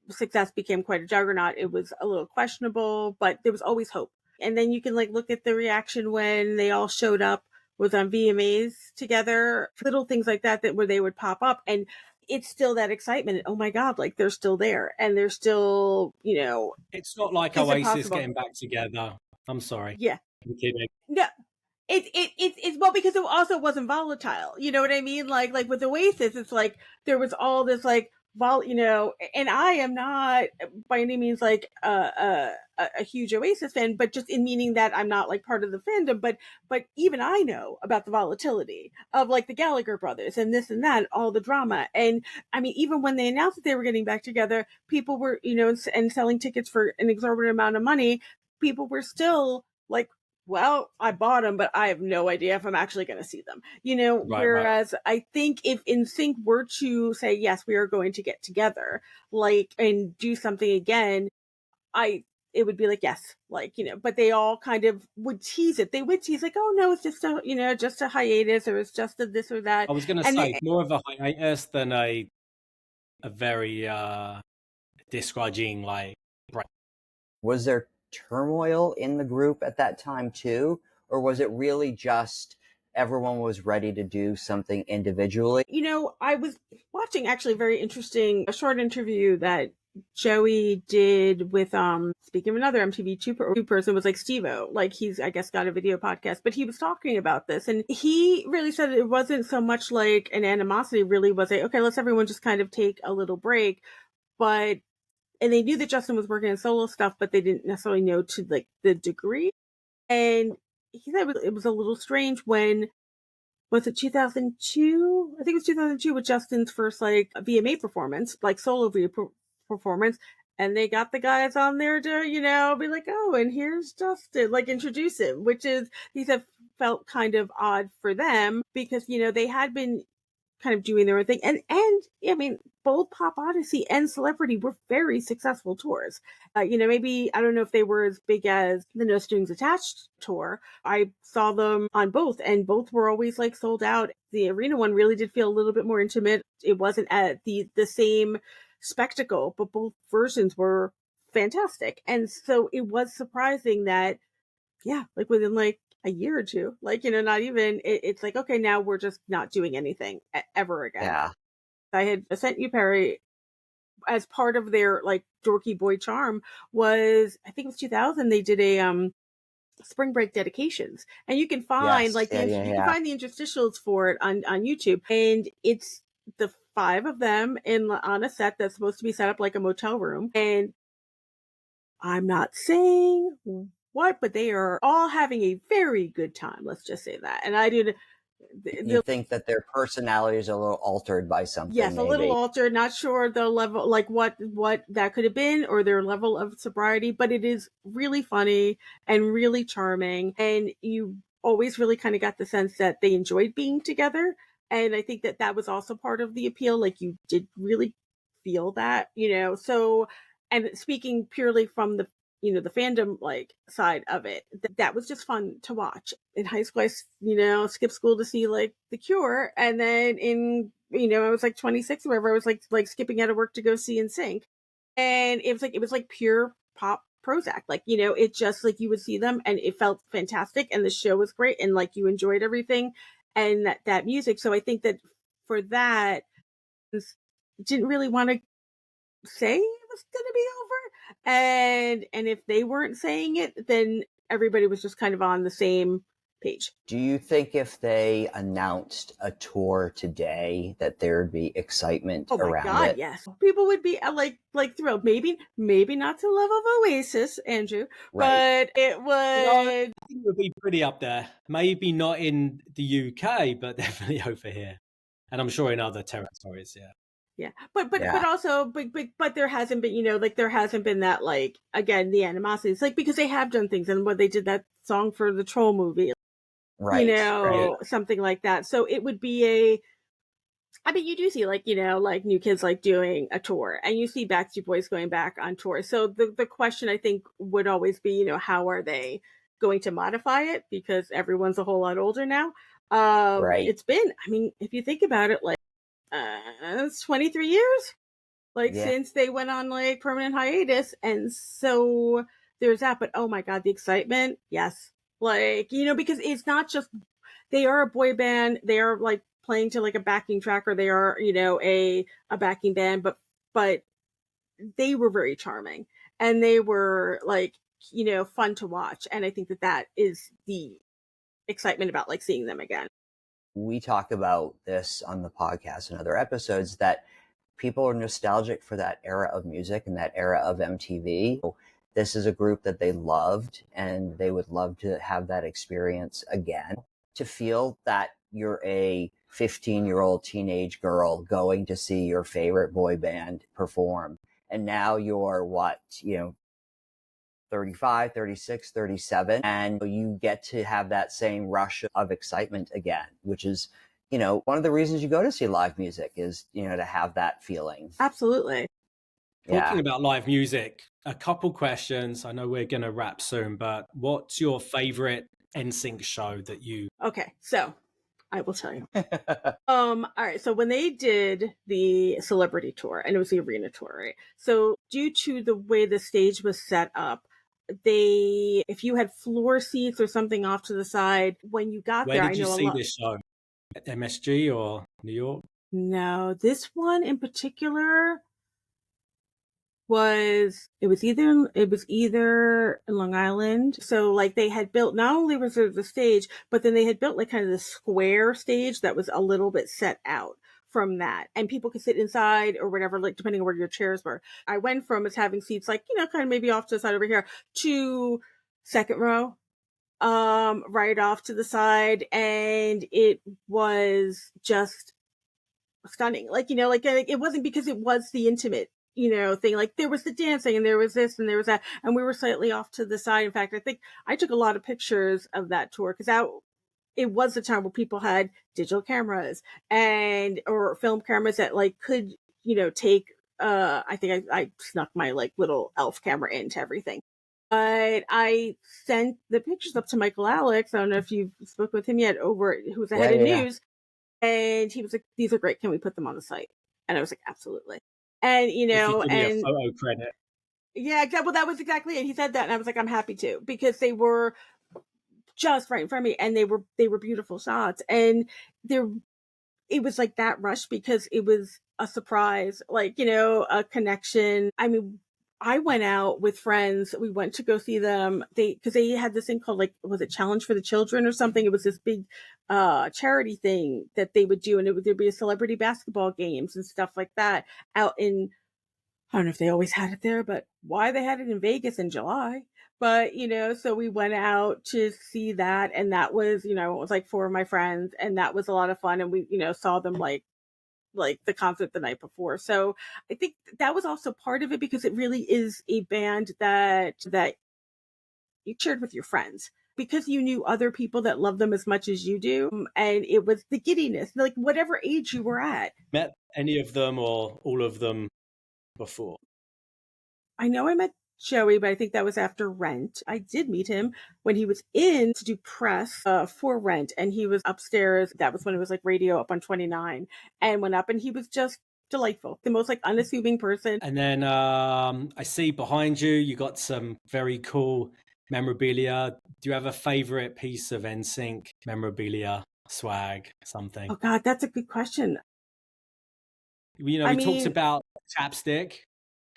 Speaker 3: success became quite a juggernaut, it was a little questionable, but there was always hope. And then you can like look at the reaction when they all showed up was on VMAs together, little things like that where they would pop up, and it's still that excitement. Oh my God, like they're still there and they're still,
Speaker 1: It's not like
Speaker 3: it's
Speaker 1: Oasis
Speaker 3: impossible.
Speaker 1: getting back together. I'm sorry.
Speaker 3: Yeah.
Speaker 1: I'm kidding.
Speaker 3: No, it's well, because it also wasn't volatile. You know what I mean? Like with Oasis, it's like there was all this like and I am not by any means like a huge Oasis fan, but just in meaning that I'm not like part of the fandom. But even I know about the volatility of like the Gallagher brothers and this and that, and all the drama. And I mean, even when they announced that they were getting back together, people were and selling tickets for an exorbitant amount of money. People were still like, well, I bought them, but I have no idea if I'm actually going to see them,
Speaker 1: Right.
Speaker 3: whereas I think if NSYNC were to say, yes, we are going to get together, like, and do something again, it would be like, yes, like, but they all kind of would tease it. They would tease like, oh no, it's just just a hiatus, or it's just a this or that.
Speaker 1: I was going to say more of a hiatus than a very discouraging like break.
Speaker 2: Was there turmoil in the group at that time too? Or was it really just everyone was ready to do something individually?
Speaker 3: I was watching actually a very interesting, a short interview that Joey did with, speaking of another MTV two person, was like Steve-O. Like he's, I guess, got a video podcast, but he was talking about this and he really said it wasn't so much like an animosity, really was like, okay, let's everyone just kind of take a little break. And they knew that Justin was working on solo stuff, but they didn't necessarily know to like the degree. And he said it was a little strange when was it 2002? I think it was 2002 with Justin's first like VMA performance, like solo performance. And they got the guys on there to, be like, oh, and here's Justin, like introduce him, which is, these have felt kind of odd for them because, they had been kind of doing their own thing. And I mean, both Pop Odyssey and Celebrity were very successful tours. Maybe, I don't know if they were as big as the No Strings Attached tour. I saw them on both and both were always like sold out. The arena one really did feel a little bit more intimate. It wasn't at the same spectacle, but both versions were fantastic. And so it was surprising that, yeah, like within like a year or two, like, not even, it's like, okay, now we're just not doing anything ever again.
Speaker 2: Yeah.
Speaker 3: I had sent you, Perry, as part of their like dorky boy charm was, I think it was 2000, they did a spring break dedications, and you can find
Speaker 2: Yes.
Speaker 3: like
Speaker 2: Yeah,
Speaker 3: you can find the interstitials for it on YouTube, and it's the 5 of them on a set that's supposed to be set up like a motel room, and I'm not saying what, but they are all having a very good time. Let's just say that. And I did.
Speaker 2: You think that their personalities are a little altered by something?
Speaker 3: Yes,
Speaker 2: maybe.
Speaker 3: A little altered. Not sure the level, like what that could have been, or their level of sobriety. But it is really funny and really charming, and you always really kind of got the sense that they enjoyed being together. And I think that was also part of the appeal. Like you did really feel that, So, and speaking purely from the the fandom like side of it, that was just fun to watch. In high school, I skipped school to see like The Cure, and then in I was like 26 or whatever, I was like skipping out of work to go see NSYNC, and it was like pure pop Prozac, like it just like you would see them and it felt fantastic, and the show was great, and like you enjoyed everything and that music. So I think that for that, didn't really want to say it was going to be over, and if they weren't saying it, then everybody was just kind of on the same page.
Speaker 2: Do you think if they announced a tour today that there'd be excitement around it? Oh my God,
Speaker 3: yes. People would be like thrilled. Maybe not to the level of Oasis, Andrew, right, but it would.
Speaker 1: I think it would be pretty up there. Maybe not in the UK, but definitely over here, and I'm sure in other territories. Yeah.
Speaker 3: Yeah, but also, but there hasn't been, like there hasn't been that, like, again, the animosity. It's like, because they have done things, and what they did that song for the Troll movie,
Speaker 2: right,
Speaker 3: something like that. So it would be I mean, you do see like, like New Kids like doing a tour, and you see Backstreet Boys going back on tour. So the question I think would always be, how are they going to modify it? Because everyone's a whole lot older now.
Speaker 2: right.
Speaker 3: It's been, I mean, if you think about it, like, it's 23 years, like, since they went on like permanent hiatus. And so there's that, but oh my God, the excitement. Yes. Like, because it's not just, they are a boy band. They are like playing to like a backing track, or they are, a backing band, but they were very charming, and they were like, fun to watch. And I think that is the excitement about like seeing them again.
Speaker 2: We talk about this on the podcast and other episodes, that people are nostalgic for that era of music and that era of MTV. This is a group that they loved, and they would love to have that experience again. To feel that you're a 15-year-old teenage girl going to see your favorite boy band perform, and now you're 35, 36, 37, and you get to have that same rush of excitement again, which is, one of the reasons you go to see live music is, to have that feeling.
Speaker 3: Absolutely.
Speaker 1: Talking about live music, a couple questions. I know we're going to wrap soon, but what's your favorite NSYNC show that you...
Speaker 3: Okay, so I will tell you. All right. So when they did the Celebrity tour, and it was the arena tour, right? So due to the way the stage was set up, if you had floor seats or something off to the side, when you got
Speaker 1: Where
Speaker 3: there,
Speaker 1: did you see this show? At MSG or New York?
Speaker 3: No, this one in particular was either in Long Island. So like they had built, not only was there the stage, but then they had built like kind of the square stage that was a little bit set out from that, and people could sit inside or whatever, like depending on where your chairs were. I went from us having seats like, kind of maybe off to the side over here, to second row, right off to the side, and it was just stunning. Like, like it wasn't because it was the intimate, thing. Like there was the dancing and there was this and there was that, and we were slightly off to the side. In fact, I think I took a lot of pictures of that tour because it was the time where people had digital cameras or film cameras that like could, take, I think I snuck my like little elf camera into everything. But I sent the pictures up to Michael Alex. I don't know if you've spoken with him yet, who was the head of news. And he was like, "These are great. Can we put them on the site?" And I was like, "Absolutely." And
Speaker 1: If you give me a photo credit.
Speaker 3: Yeah, well, that was exactly it. He said that, and I was like, "I'm happy to," because they were just right in front of me, and they were beautiful shots, and it was like that rush because it was a surprise, like, a connection. I mean, I went out with friends. We went to go see them. Because they had this thing called, like, was it Challenge for the Children or something? It was this big charity thing that they would do, and there'd be a celebrity basketball games and stuff like that out in, I don't know if they always had it there, but why they had it in Vegas in July. But, so we went out to see that. And that was, it was like 4 of my friends. And that was a lot of fun. And we, saw them like the concert the night before. So I think that was also part of it because it really is a band that you shared with your friends because you knew other people that love them as much as you do. And it was the giddiness, like whatever age you were at.
Speaker 1: Met any of them or all of them before?
Speaker 3: I know I met Joey, but I think that was after Rent. I did meet him when he was in to do press for Rent, and he was upstairs. That was when it was like radio up on 29, and went up, and he was just delightful, the most like unassuming person.
Speaker 1: And then I see behind you, you got some very cool memorabilia. Do you have a favorite piece of NSYNC memorabilia, swag, something?
Speaker 3: Oh God, that's a good question.
Speaker 1: We talked about chapstick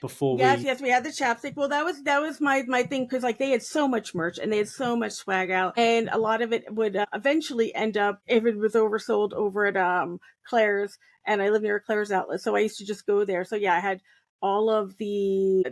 Speaker 1: before.
Speaker 3: Yes, we had the chapstick. Well, that was my thing because like they had so much merch and they had so much swag out, and a lot of it would eventually end up if it was oversold over at Claire's, and I live near a Claire's outlet, so I used to just go there. So yeah, I had all of they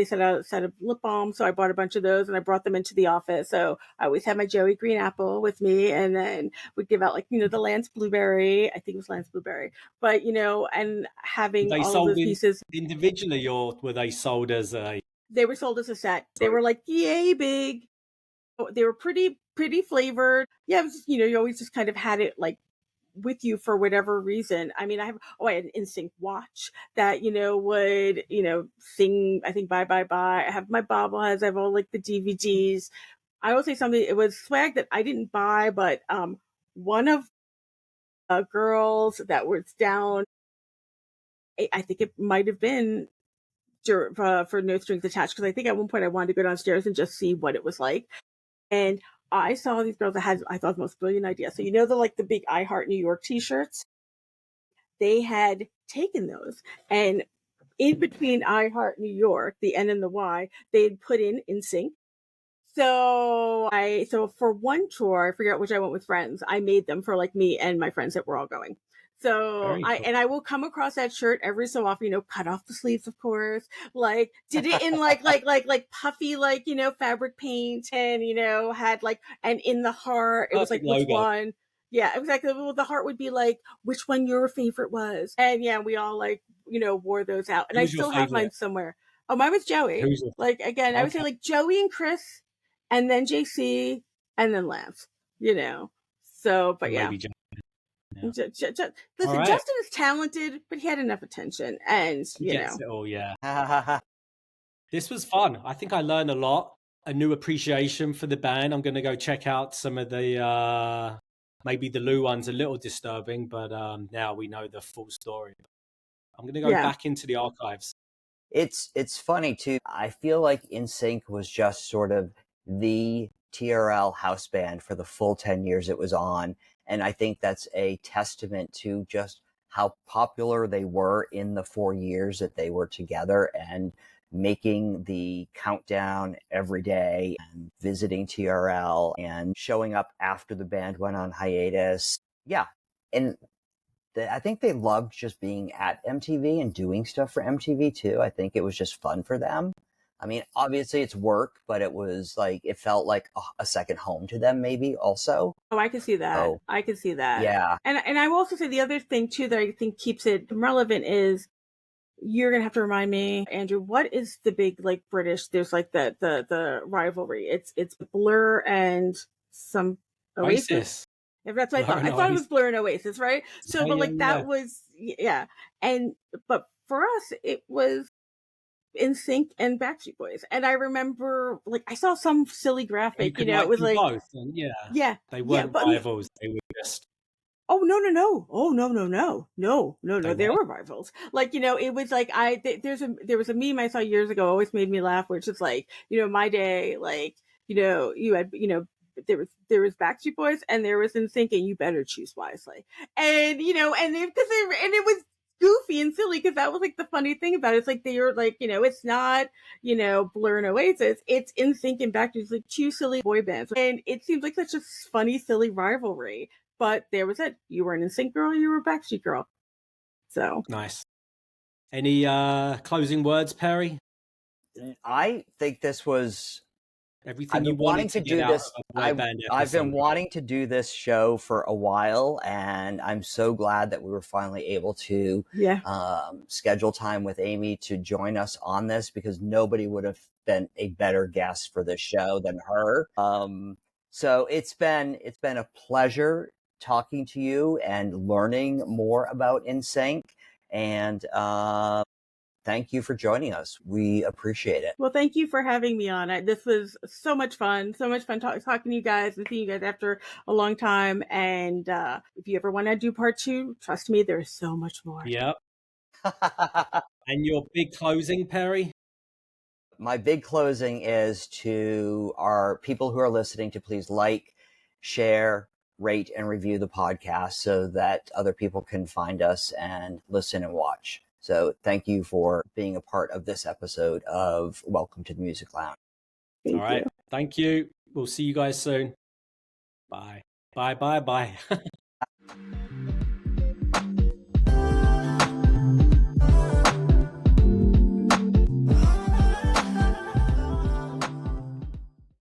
Speaker 3: set out a set of lip balm, so I bought a bunch of those and I brought them into the office. So I always had my Joey Green Apple with me, and then we'd give out like the Lance Blueberry, I think it was Lance Blueberry, but and having all of those pieces
Speaker 1: individually, or were they sold as a?
Speaker 3: They were sold as a set. They were like yay big. They were pretty flavored. Yeah, it was just, you always just kind of had it like with you for whatever reason. I mean, I had an NSYNC watch that, would, sing, I think, bye, bye, bye. I have my bobbleheads. I have all like the DVDs. I will say something. It was swag that I didn't buy, but one of girls that was down, I think it might have been for No Strings Attached, because I think at one point I wanted to go downstairs and just see what it was like. And I saw these girls that had, I thought, the most brilliant idea. So the big I Heart New York t-shirts? They had taken those, and in between I Heart New York, the N and the Y, they had put in NSYNC. So for one tour, I forget which I went with friends, I made them for like me and my friends that were all going. So I will come across that shirt every so often, cut off the sleeves, of course, like did it in like puffy, like, fabric paint, and, had like, and in the heart, it was like, which one? Yeah, exactly. Well, the heart would be like, which one your favorite was. And yeah, we all like, wore those out. And I still have mine somewhere. Oh, mine was Joey. Like, again, I would say like Joey and Chris, and then JC, and then Lance, So, but yeah. Listen, right. Justin is talented, but he had enough attention, and
Speaker 1: he gets it all. Yeah. This was fun. I think I learned a lot, a new appreciation for the band. I'm going to go check out some of the maybe the Lou one's a little disturbing, but now we know the full story. I'm going to go back into the archives.
Speaker 2: It's funny too. I feel like NSYNC was just sort of the TRL house band for the full 10 years it was on. And I think that's a testament to just how popular they were in the 4 years that they were together, and making the countdown every day, and visiting TRL, and showing up after the band went on hiatus. Yeah. And I think they loved just being at MTV and doing stuff for MTV too. I think it was just fun for them. I mean, obviously it's work, but it was like, it felt like a second home to them, maybe also.
Speaker 3: Oh, I can see that.
Speaker 2: So,
Speaker 3: I can see that.
Speaker 2: yeah.
Speaker 3: And I will also say the other thing too that I think keeps it relevant is you're gonna have to remind me, Andrew, what is the big like British? There's like the rivalry. It's Blur and some Oasis. If that's what I thought. I thought it was Blur and Oasis, right? So, but like that was and but for us it was NSYNC and Backstreet Boys. And I remember like I saw some silly graphic, it was like
Speaker 1: both, and they weren't rivals. They were just.
Speaker 3: Oh no! Oh no! There were rivals. Like it was like there was a meme I saw years ago. Always made me laugh. Where it's just like my day. Like you had there was Backstreet Boys and there was NSYNC, and you better choose wisely. And it was goofy and silly because that was like the funny thing about it. It's like they were like it's not Blur and Oasis. It's NSYNC and Backstreet. It's like two silly boy bands, and it seems like such a funny, silly rivalry. But there was it. You were an NSYNC girl, you were a Backstreet girl. So
Speaker 1: nice. Any closing words, Perry?
Speaker 2: I think this was
Speaker 1: everything you wanted to do this.
Speaker 2: I've been wanting to do this show for a while, and I'm so glad that we were finally able to schedule time with Amy to join us on this, because nobody would have been a better guest for this show than her. So it's been a pleasure talking to you and learning more about NSYNC, and thank you for joining us. We appreciate it.
Speaker 3: Well, thank you for having me on. This was so much fun. Talking to you guys and seeing you guys after a long time. And if you ever want to do part 2, trust me, there's so much more.
Speaker 1: Yep. And your big closing, Perry?
Speaker 2: My big closing is to our people who are listening to please like, share, rate, and review the podcast so that other people can find us and listen and watch. So thank you for being a part of this episode of Welcome to the Music Lounge.
Speaker 1: All right. Thank you. We'll see you guys soon. Bye. Bye.